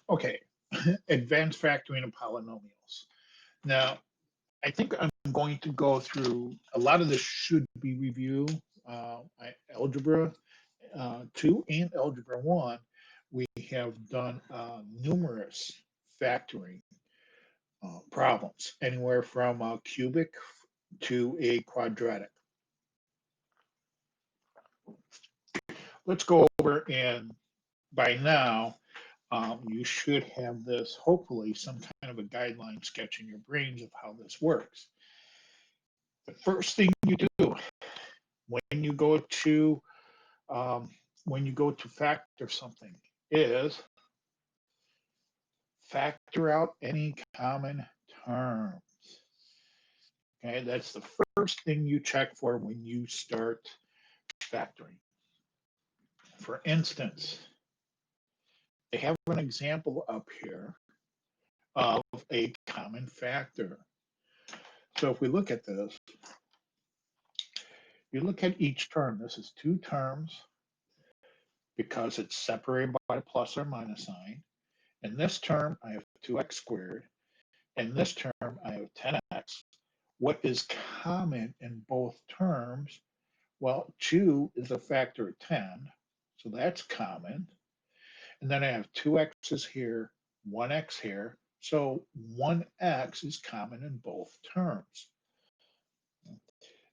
Okay, advanced factoring of polynomials. Now, I think I'm going to go through a lot of this should be review. Algebra 2 and Algebra 1, we have done numerous factoring problems, anywhere from a cubic to a quadratic. Let's go over, and by now, you should have this, hopefully, some kind of a guideline sketch in your brains of how this works. The first thing you do when you go to factor something is factor out any common terms. Okay, that's the first thing you check for when you start factoring. For instance, they have an example up here of a common factor. So if we look at this, you look at each term. This is two terms because it's separated by a plus or minus sign. In this term, I have 2x squared. In this term, I have 10x. What is common in both terms? Well, 2 is a factor of 10, so that's common. And then I have two x's here, one x here. So 1x is common in both terms.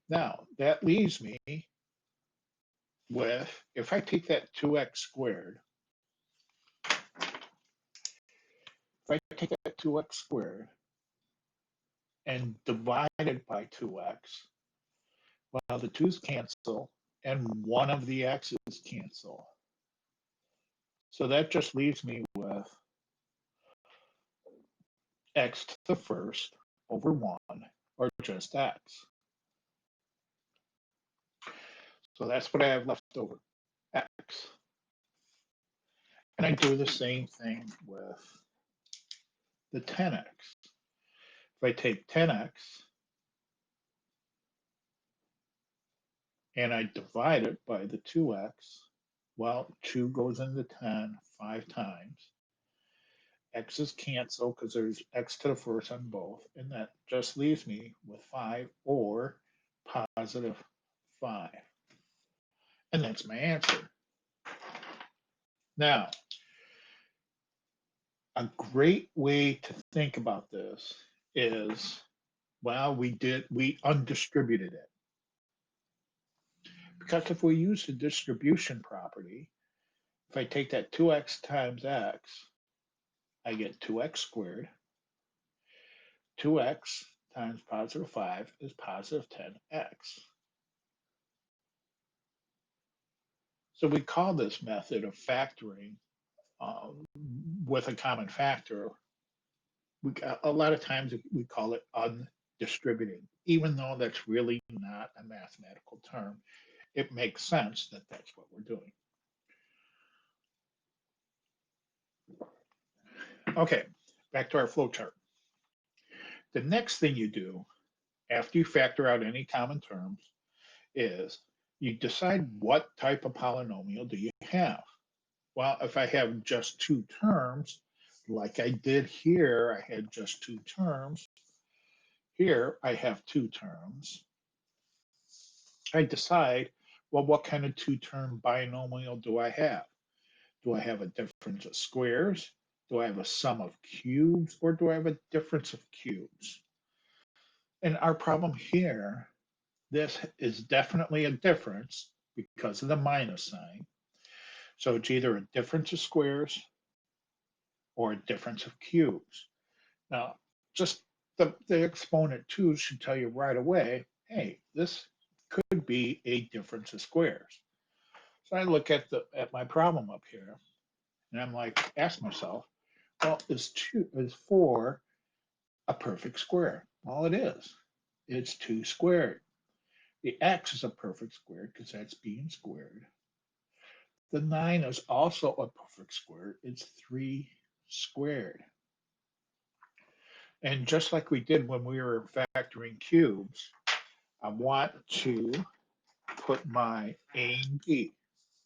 Now, that leaves me with, if I take that 2x squared, if I take that 2x squared and divide it by 2x, well, the 2's cancel and one of the x's cancel. So that just leaves me with x to the first over 1, or just x. So that's what I have left over, x. And I do the same thing with the 10x. If I take 10x and I divide it by the 2x, well, 2 goes into 10 5 times. X's cancel because there's x to the first on both, and that just leaves me with 5, or positive 5. And that's my answer. Now, a great way to think about this is, well, we undistributed it. Because if we use the distribution property, if I take that 2x times x, I get 2x squared. 2x times positive 5 is positive 10x. So we call this method of factoring with a common factor. A lot of times we call it undistributing, even though that's really not a mathematical term. It makes sense that that's what we're doing. Okay, back to our flowchart. The next thing you do after you factor out any common terms is you decide what type of polynomial do you have. Well, if I have just two terms, like I did here, I had just two terms. Here, I have two terms. I decide, well, what kind of two-term binomial do I have? Do I have a difference of squares? Do I have a sum of cubes? Or do I have a difference of cubes? And our problem here, this is definitely a difference because of the minus sign. So it's either a difference of squares or a difference of cubes. Now, just the exponent 2 should tell you right away, hey, this could be a difference of squares. So I look at my problem up here, and I'm like, ask myself, well, is 4 a perfect square? Well, it is. It's 2 squared. The x is a perfect square because that's being squared. The 9 is also a perfect square. It's 3 squared. And just like we did when we were factoring cubes, I want to put my A and B.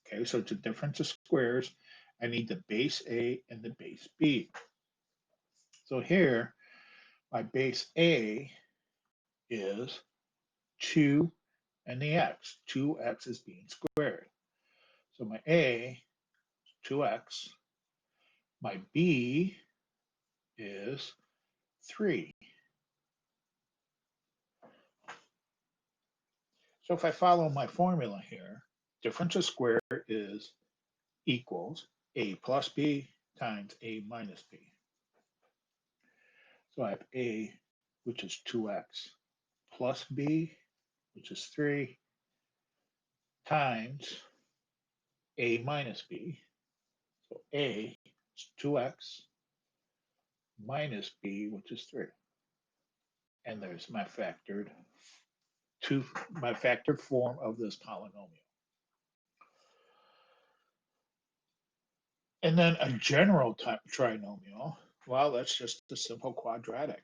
Okay, so it's a difference of squares. I need the base A and the base B. So here, my base A is 2 and the x. 2x is being squared. So my A is 2x. My B is 3. So if I follow my formula here, difference of square is equals A plus B times A minus B. So I have A, which is 2x, plus B, which is 3, times A minus B. So A is 2x minus B, which is 3. And there's my factored form of this polynomial. And then a general type trinomial, well, that's just a simple quadratic.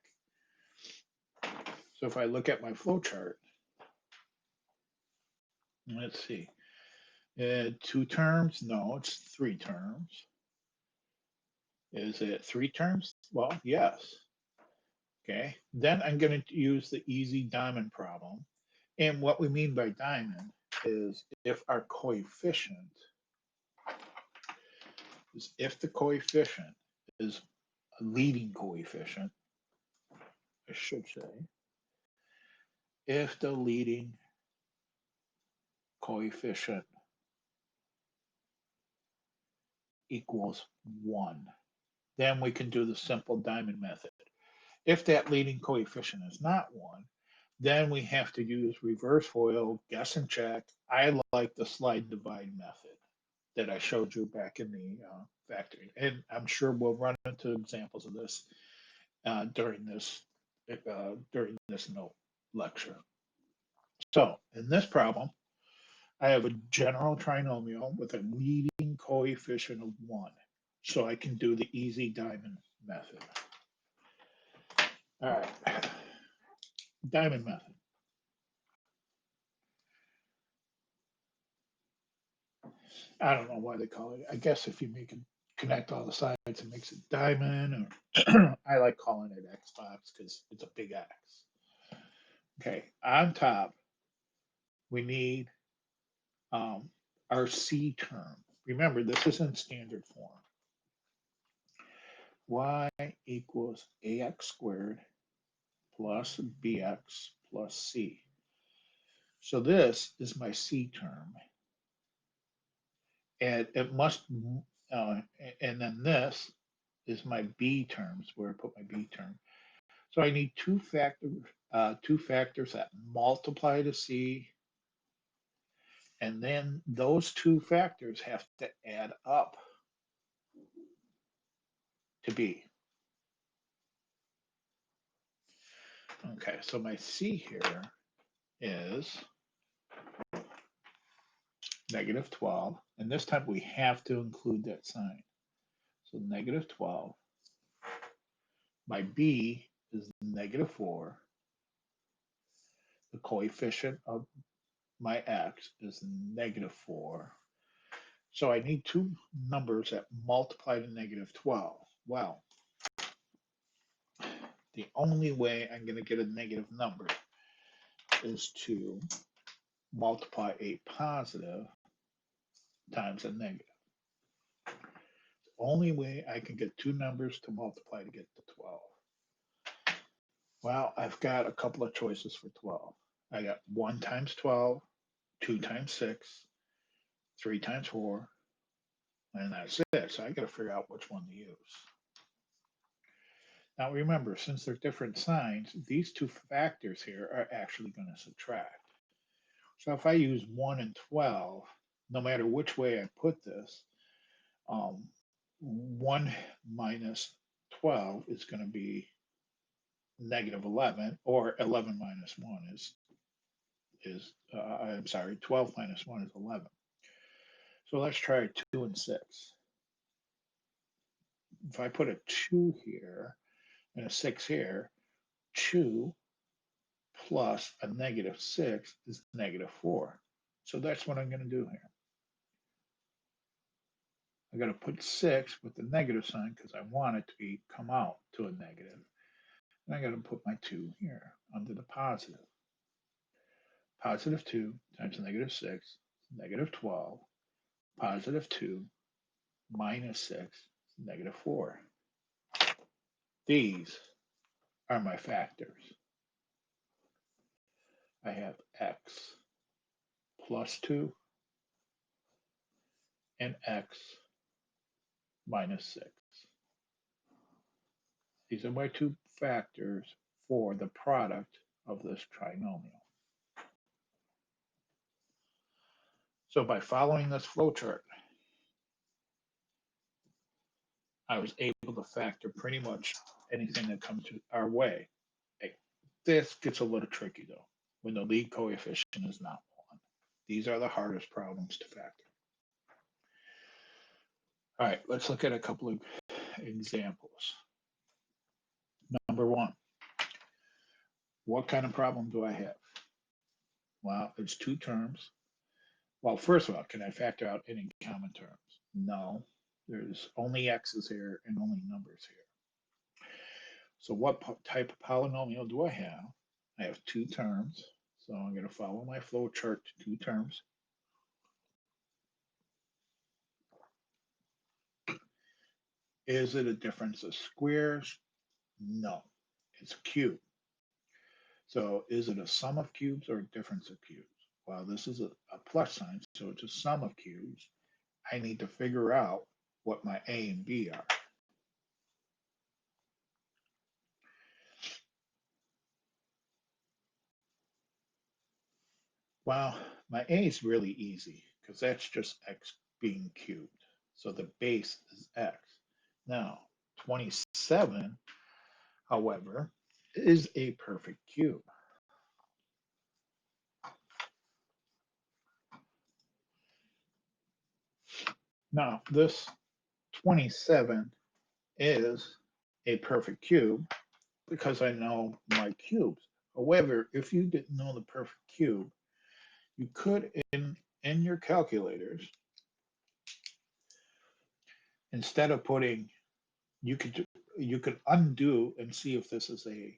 So if I look at my flow chart, let's see, 2 terms? No, it's 3 terms. Is it 3 terms? Well, yes. Okay, then I'm going to use the easy diamond problem. And what we mean by diamond is if our coefficient is if the coefficient is a leading coefficient, I should say, if the leading coefficient equals 1, then we can do the simple diamond method. If that leading coefficient is not 1, then we have to use reverse FOIL, guess and check. I like the slide divide method that I showed you back in the factory. And I'm sure we'll run into examples of this during this note lecture. So in this problem, I have a general trinomial with a leading coefficient of 1. So I can do the easy diamond method. All right, diamond method. I don't know why they call it. I guess if you make it connect all the sides, it makes it diamond. Or I like calling it Xbox because it's a big X. Okay, on top, we need our C term. Remember, this is in standard form. Y equals AX squared plus BX plus C. So this is my C term. And it must, and then this is my B terms, where I put my B term. So I need two factors that multiply to C, and then those two factors have to add up to B. Okay, so my C here is negative 12, and this time we have to include that sign. So negative 12. My B is negative 4. The coefficient of my X is negative 4. So I need two numbers that multiply to negative 12. Well, the only way I'm going to get a negative number is to multiply a positive times a negative. The only way I can get two numbers to multiply to get to 12. Well, I've got a couple of choices for 12. I got 1 times 12, 2 times 6, 3 times 4, and that's it. So I got to figure out which one to use. Now remember, since they're different signs, these two factors here are actually going to subtract. So if I use 1 and 12, no matter which way I put this, 1 minus 12 is going to be negative 11, or 11 minus 1 I'm sorry, 12 minus 1 is 11. So let's try 2 and 6. If I put a 2 here and a 6 here, 2 plus a negative 6 is negative 4. So that's what I'm going to do here. got to put 6 with the negative sign because I want it to come out to a negative. And I got to put my 2 here under the positive. Positive 2 times negative 6, negative 12. Positive 2 minus 6, negative 4. These are my factors. I have x plus 2 and x minus 6. These are my two factors for the product of this trinomial. So by following this flowchart, I was able to factor pretty much anything that comes our way. This gets a little tricky though, when the lead coefficient is not 1. These are the hardest problems to factor. All right, let's look at a couple of examples. Number 1, what kind of problem do I have? Well, it's 2 terms. Well, first of all, can I factor out any common terms? No, there's only x's here and only numbers here. So what type of polynomial do I have? I have 2 terms, so I'm going to follow my flow chart to 2 terms. Is it a difference of squares? No, it's a cube. So is it a sum of cubes or a difference of cubes? Well, this is a plus sign, so it's a sum of cubes. I need to figure out what my A and B are. Well, my A is really easy because that's just x being cubed. So the base is x. Now, 27, however, is a perfect cube. Now, this 27 is a perfect cube because I know my cubes. However, if you didn't know the perfect cube, you could, in your calculators, instead of putting, you could undo and see if this is a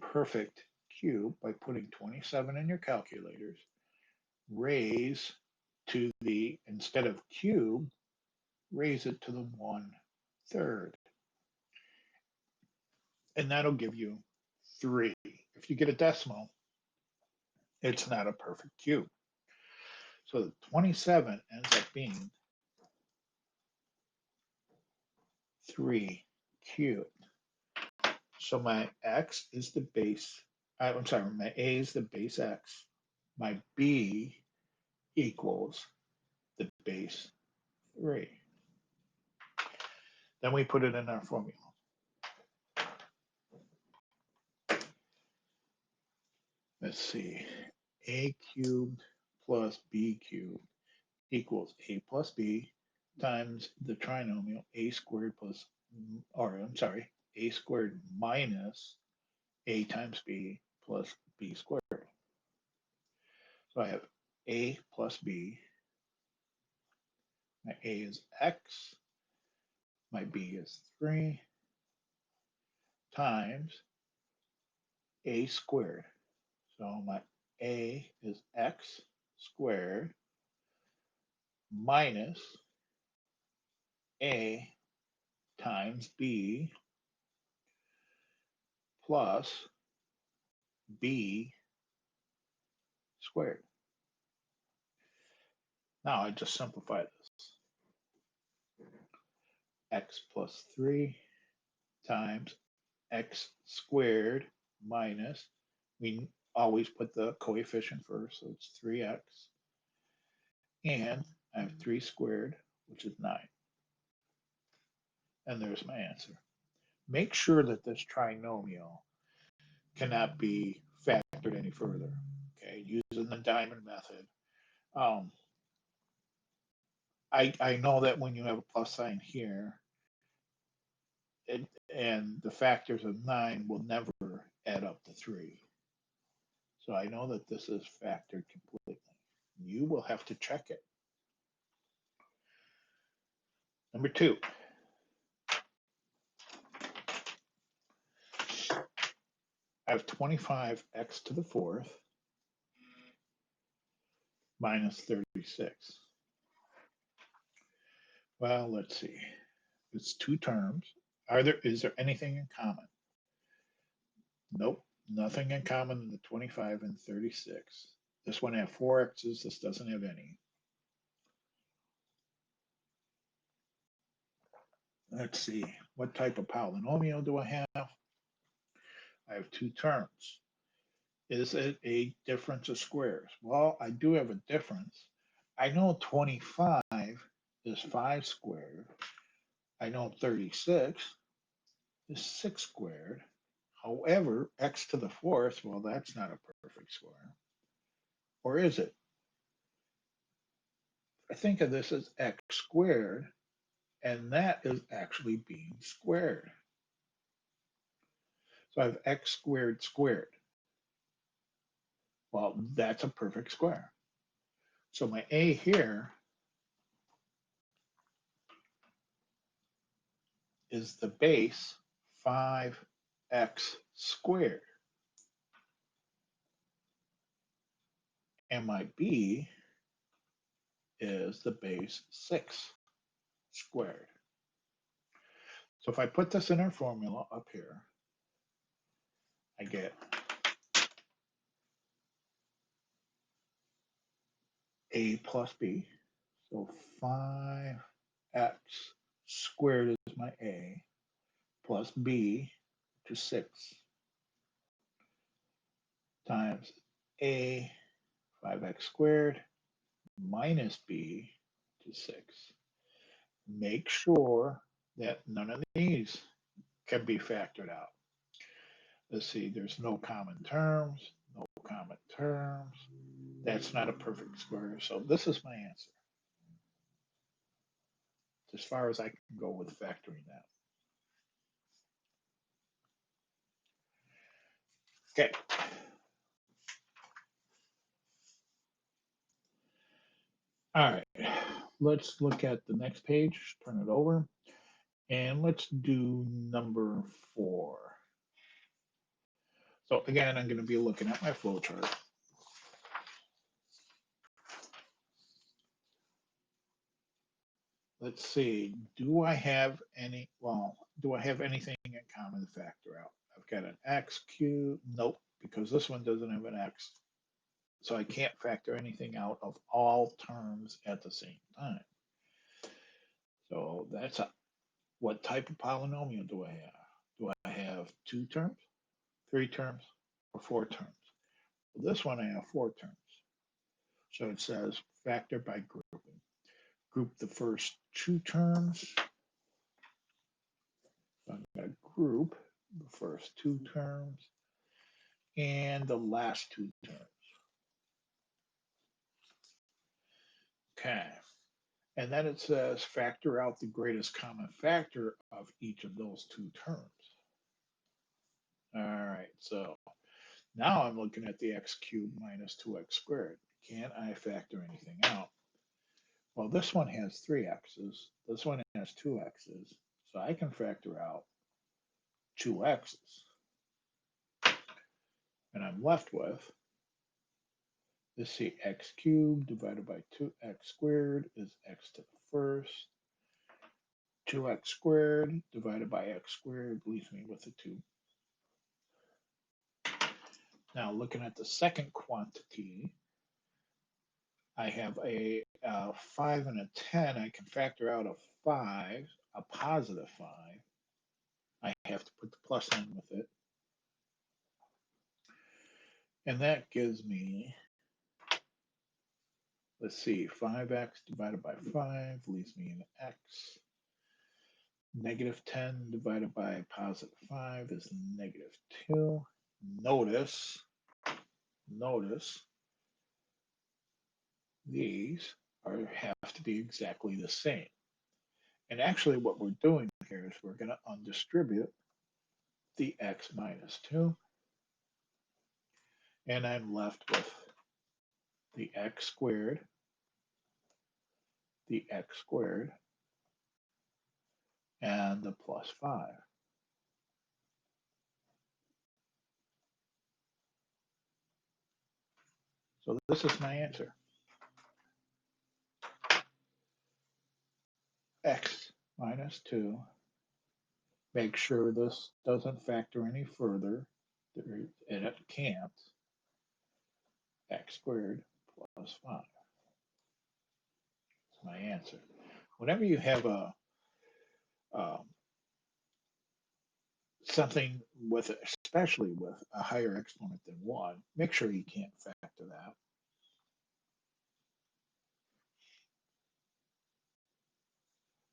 perfect cube by putting 27 in your calculators, raise to the, instead of cube, raise it to the 1/3. And that'll give you 3. If you get a decimal, it's not a perfect cube. So 27 ends up being 3 cubed. So my x is the base, I'm sorry, my A is the base x. My B equals the base 3. Then we put it in our formula. Let's see, A cubed plus B cubed equals A plus B times the trinomial A squared plus, or I'm sorry, A squared minus A times B plus B squared. So I have A plus B. My A is x. My B is 3 times A squared. So my A is x squared minus A times B plus B squared. Now I just simplify this. X plus 3 times x squared minus, we always put the coefficient first, so it's 3x. And I have 3 squared, which is 9. And there's my answer. Make sure that this trinomial cannot be factored any further. Okay, using the diamond method. I know that when you have a plus sign here, and the factors of 9 will never add up to 3. So I know that this is factored completely. You will have to check it. Number 2, I have 25x to the fourth minus 36. Well, let's see. It's two terms. Is there anything in common? Nope, nothing in common in the 25 and 36. This one had 4x's, this doesn't have any. Let's see, what type of polynomial do I have? I have two terms. Is it a difference of squares? Well, I do have a difference. I know 25 is 5 squared. I know 36 is 6 squared. However, x to the fourth, well, that's not a perfect square. Or is it? I think of this as x squared, and that is actually being squared. So I have x squared squared. Well, that's a perfect square. So my a here is the base 5x squared. And my b is the base 6 squared. So if I put this in our formula up here, I get a plus b. So 5x squared is my a, plus b, which is 6, times a 5x squared minus b, which is 6. Make sure that none of these can be factored out. Let's see, there's no common terms, no common terms. That's not a perfect square, so this is my answer. As far as I can go with factoring that. Okay. All right, let's look at the next page, turn it over, and let's do number 4. So again, I'm going to be looking at my flow chart. Let's see, do I have anything in common to factor out? I've got an x cubed, nope, because this one doesn't have an x. So I can't factor anything out of all terms at the same time. So that's what type of polynomial do I have? Do I have 2 terms, 3 terms, or 4 terms? Well, this one I have 4 terms. So it says factor by grouping. Group the first 2 terms. I'm going to group the first 2 terms and the last 2 terms. Okay. And then it says factor out the greatest common factor of each of those 2 terms. All right, so now I'm looking at the x cubed minus 2x squared. Can I factor anything out? Well, this one has 3 x's, this one has 2 x's, so I can factor out 2 x's. And I'm left with, let's see, x cubed divided by 2x squared is x to the first. 2x squared divided by x squared leaves me with a 2. Now looking at the second quantity, I have a 5 and a 10. I can factor out a 5, a positive 5. I have to put the plus in with it. And that gives me, let's see, 5x divided by 5 leaves me an x. Negative 10 divided by positive 5 is negative 2. Notice these have to be exactly the same. And actually what we're doing here is we're going to undistribute the x minus 2. And I'm left with the x squared and the plus 5. So this is my answer. X minus 2. Make sure this doesn't factor any further, and it can't. X squared plus 5. That's my answer. Whenever you have a um, something with, especially with a higher exponent than 1, make sure you can't factor that.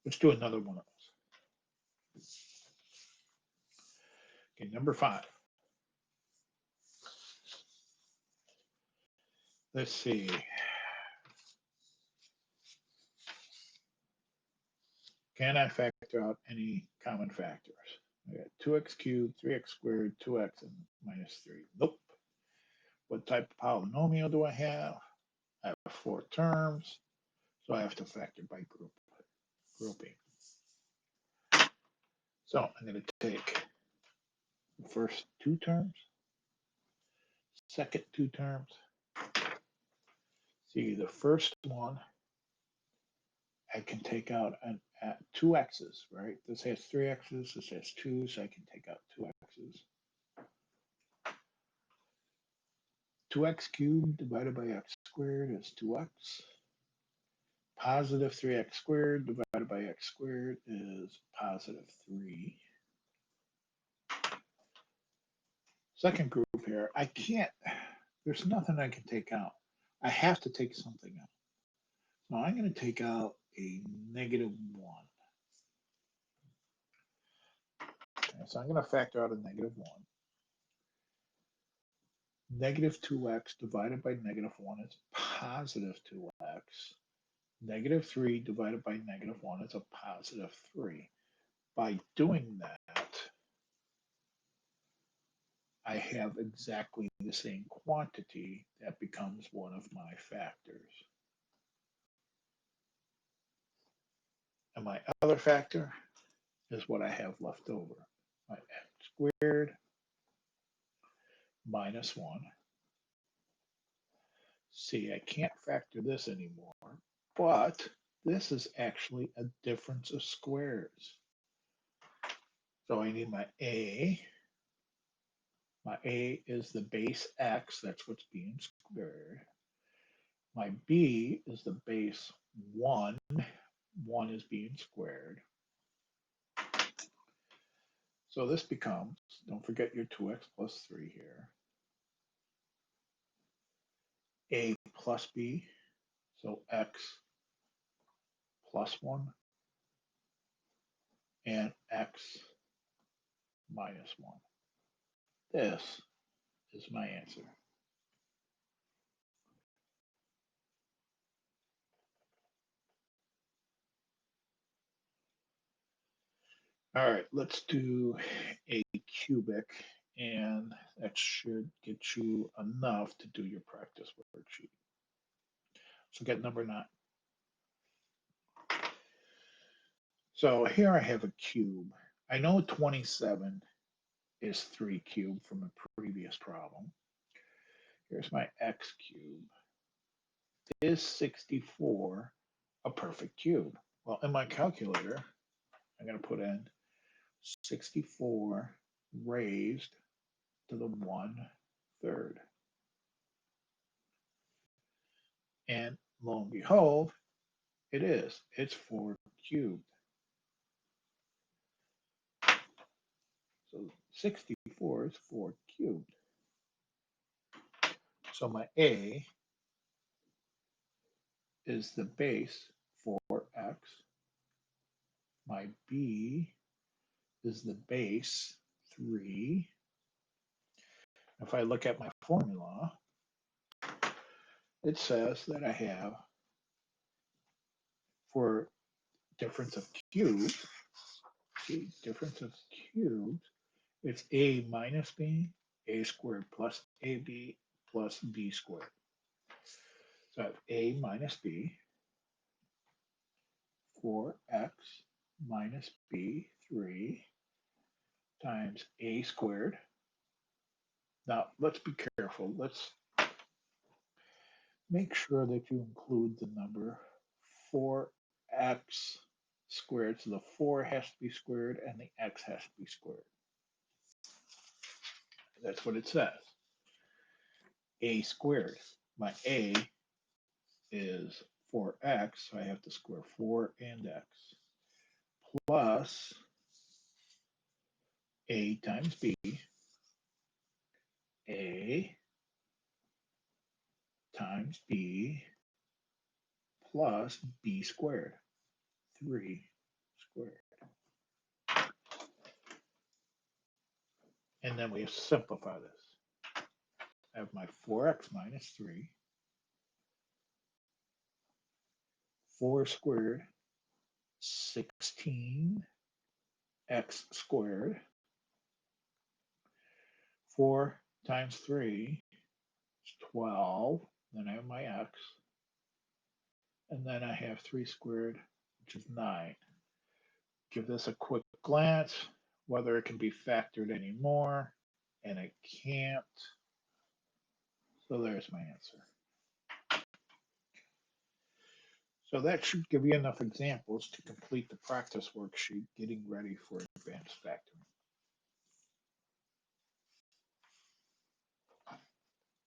Let's do another one of those. Okay, number 5. Let's see. Can I factor out any common factors? I got 2x cubed, 3x squared, 2x, and minus 3. Nope. What type of polynomial do I have? I have 4 terms, so I have to factor by grouping. So I'm going to take the first 2 terms, second 2 terms. See, the first one, I can take out at 2 x's, right? This has 3 x's, this has 2, so I can take out 2 x's. 2x cubed divided by x squared is 2x. Positive 3x squared divided by x squared is positive 3. Second group here, I can't, there's nothing I can take out. I have to take something out. So I'm going to take out a negative 1. Okay, so I'm going to factor out a negative 1. Negative 2x divided by negative 1 is positive 2x. Negative 3 divided by negative 1 is a positive 3. By doing that, I have exactly the same quantity that becomes one of my factors. And my other factor is what I have left over. My x squared minus 1. See, I can't factor this anymore, but this is actually a difference of squares. So I need my A. My A is the base x, that's what's being squared. My B is the base 1, 1 is being squared. So this becomes, don't forget your 2x plus 3 here, A plus B, so x plus 1, and x minus 1. This is my answer. All right, let's do a cubic, and that should get you enough to do your practice worksheet. So get number 9. So here I have a cube. I know 27 is 3 cubed from a previous problem. Here's my x cube. Is 64 a perfect cube? Well, in my calculator, I'm going to put in 64 raised to the 1/3. And lo and behold, it is. It's 4 cubed. So 64 is 4 cubed. So my A is the base 4x. My B is the base 3. If I look at my formula, it says that I have, for difference of cubes, see, difference of cubes, it's A minus B, A squared plus AB plus B squared. So I have A minus B, 4x minus b, 3 times a squared. Now, let's be careful. Let's make sure that you include the number 4x squared. So the 4 has to be squared and the x has to be squared. That's what it says. A squared. My a is 4x, so I have to square 4 and x, plus a times b, a times b plus b squared, 3 squared. And then we have to simplify this. I have my 4x minus 3, 4 squared, 16x squared, 4 times 3 is 12, then I have my x, and then I have 3 squared, which is 9. Give this a quick glance, whether it can be factored anymore, and it can't. So there's my answer. So that should give you enough examples to complete the practice worksheet getting ready for advanced factoring.